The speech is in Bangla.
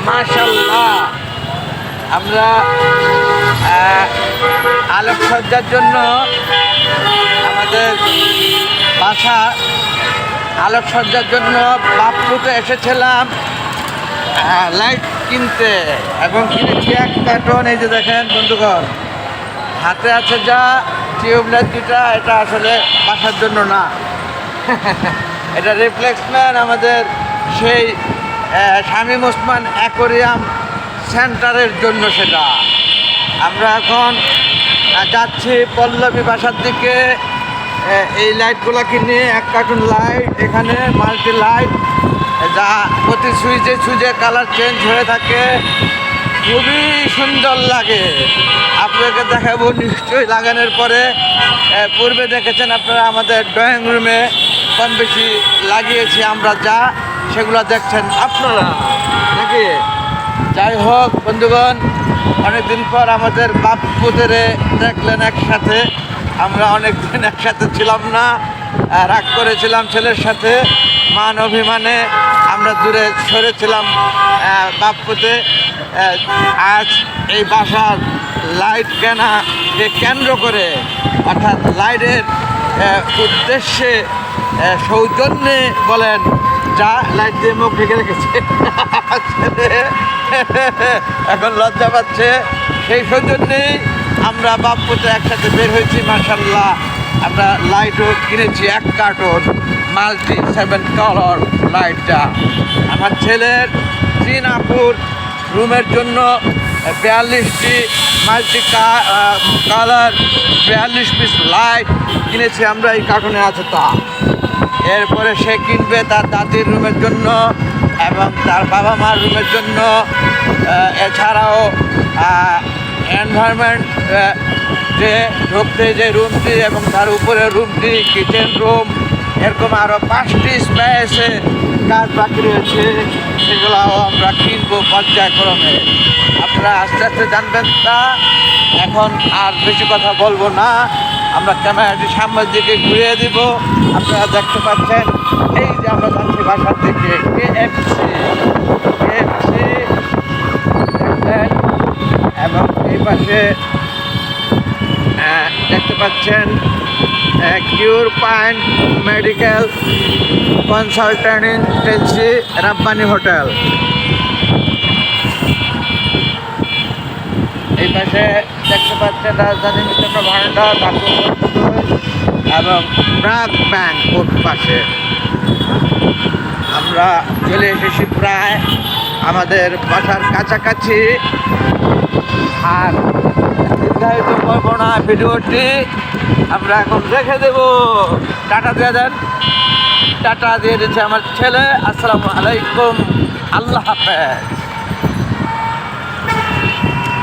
মাশাআল্লাহ, আমরা আলোকসজ্জার জন্য আমাদের বাসা আলোকসজ্জার জন্য বাপ্পুতে এসেছিলাম লাইট কিনতে, এবং কিনেছি এক কার্টন। এই যে দেখেন বন্ধুগণ, হাতে আছে যা টিউবলাইট দুটা, এটা আসলে বাসার জন্য না এটা রিফ্লেক্সম্যান আমাদের সেই শামীম ওসমান অ্যাকোরিয়াম সেন্টারের জন্য। সেটা আমরা এখন যাচ্ছি পল্লবী বাসার দিকে। এই লাইটগুলো কিনে এক কার্টুন লাইট, এখানে মাল্টি লাইট, যা প্রতি সুইচে সুইচে কালার চেঞ্জ হয়ে থাকে, খুবই সুন্দর লাগে। আপনাকে দেখাবো নিশ্চয়ই লাগানোর পরে। পূর্বে দেখেছেন আপনারা আমাদের ড্রয়িং রুমে কম বেশি লাগিয়েছি আমরা, যা সেগুলো দেখছেন আপনারা নাকি। যাই হোক বন্ধুগণ, অনেকদিন পর আমাদের বাপ্পুদের দেখলেন একসাথে। আমরা অনেকদিন একসাথে ছিলাম না, রাগ করেছিলাম ছেলের সাথে, মান অভিমানে আমরা দূরে সরেছিলাম বাপ্পুতে। আজ এই বাসার লাইট কেনাকে কেন্দ্র করে, অর্থাৎ লাইটের উদ্দেশ্যে সৌজন্যে বলেন, যা লাইট দিয়ে মুখ ঢেকে রেখেছে এখন লজ্জা পাচ্ছে, সেই সৌজন্যেই আমরা বাপ্পুতে একসাথে বের হয়েছি। মাশাআল্লাহ, আমরা লাইটও কিনেছি এক কার্টন মাল্টি 7 কালার লাইটটা। আমার ছেলের 3 আপুর রুমের জন্য 42টি মাল্টি কালার 42 পিস লাইট কিনেছি আমরা, এই কার্টনে আছে তা। এরপরে সে কিনবে তার দাদির রুমের জন্য এবং তার বাবা মার রুমের জন্য। এছাড়াও এনভায়রনমেন্ট যে ঢুকতে যে রুমটি এবং তার উপরের রুমটি, কিচেন রুম, এরকম আরও 5টি স্পেসে কাজ বাকি রয়েছে, সেগুলোও আমরা কিনবো পর্যায়ক্রমে। আপনারা আস্তে আস্তে জানবেন তা। এখন আর বেশি কথা বলবো না, আমরা ক্যামেরাটি সামনের দিকে ঘুরিয়ে দিব। আপনারা দেখতে পাচ্ছেন এই যে আমরা যাচ্ছি বাসার দিকে, KFC দেখবেন। এবং এই পাশে দেখতে পাচ্ছেন cure point medical consultancy Rabbani hotel. এই পাশে দেখতে পাচ্ছেন রাজধানী মিষ্টান্ন ভাণ্ডার এবং ব্রাক ব্যাংক ওর পাশে। আমরা চলে এসেছি প্রায় আমাদের বাসার কাছাকাছি। আর নির্ধারিত করবো না ভিডিওটি, আমরা এখন রেখে দেব। টাটা দিয়ে দেন। টাটা দিয়ে দিচ্ছে আমার ছেলে। আসসালামু আলাইকুম, আল্লাহ হাফেজ।